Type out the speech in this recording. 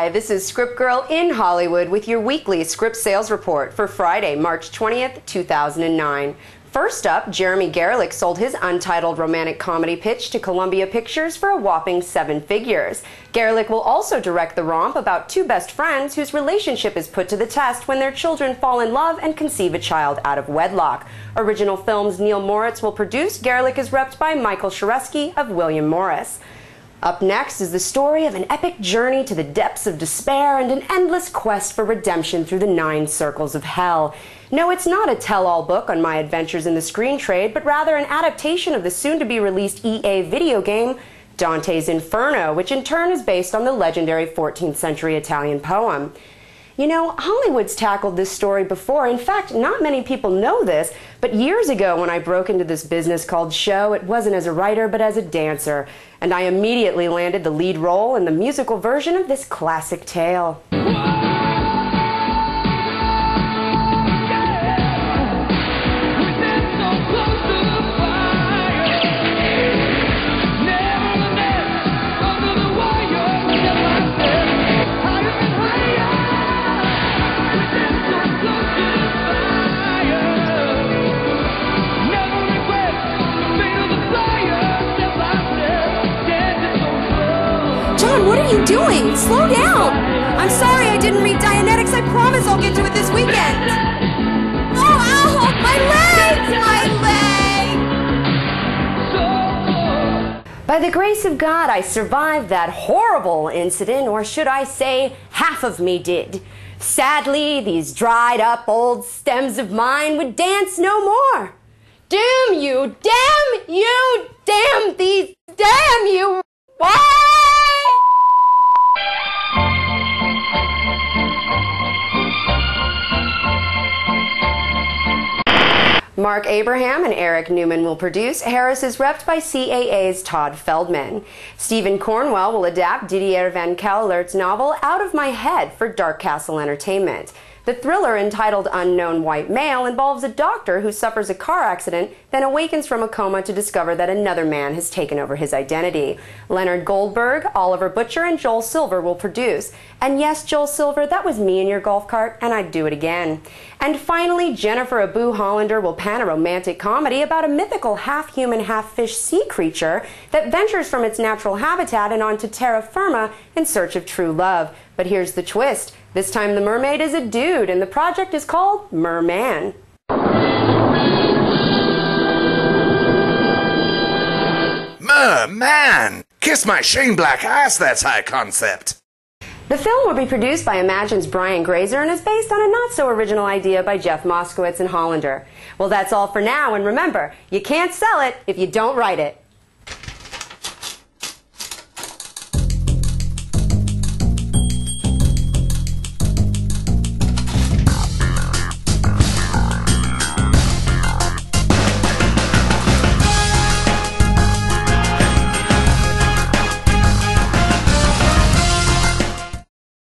Hi, this is ScriptGirl in Hollywood with your weekly script sales report for Friday, March 20th, 2009. First up, Jeremy Gerlich sold his untitled romantic comedy pitch to Columbia Pictures for a whopping 7 figures. Gerlich will also direct the romp about two best friends whose relationship is put to the test when their children fall in love and conceive a child out of wedlock. Original Films' Neil Moritz will produce. Gerlich is repped by Michael Sharesky of William Morris. Up next is the story of an epic journey to the depths of despair and an endless quest for redemption through the 9 circles of hell. No, it's not a tell-all book on my adventures in the screen trade, but rather an adaptation of the soon-to-be-released EA video game, Dante's Inferno, which in turn is based on the legendary 14th century Italian poem. You know, Hollywood's tackled this story before. In fact, not many people know this, but years ago when I broke into this business called show, it wasn't as a writer but as a dancer, and I immediately landed the lead role in the musical version of this classic tale. What are you doing? Slow down! I'm sorry I didn't read Dianetics. I promise I'll get to it this weekend. Oh, ow! My leg! By the grace of God, I survived that horrible incident, or should I say, half of me did. Sadly, these dried up old stems of mine would dance no more. Damn you! Damn you! Damn these! Damn you! Why? Mark Abraham and Eric Newman will produce. Harris is repped by CAA's Todd Feldman. Stephen Cornwell will adapt Didier Van Kellert's novel Out of My Head for Dark Castle Entertainment. The thriller, entitled Unknown White Male, involves a doctor who suffers a car accident, then awakens from a coma to discover that another man has taken over his identity. Leonard Goldberg, Oliver Butcher, and Joel Silver will produce. And yes, Joel Silver, that was me in your golf cart, and I'd do it again. And finally, Jennifer Abu Hollander will pen a romantic comedy about a mythical half-human, half-fish sea creature that ventures from its natural habitat and onto terra firma in search of true love. But here's the twist. This time the mermaid is a dude, and the project is called Merman. Merman! Kiss my shane black ass, that's high concept. The film will be produced by Imagine's Brian Grazer and is based on a not-so-original idea by Jeff Moskowitz and Hollander. Well, that's all for now, and remember, you can't sell it if you don't write it.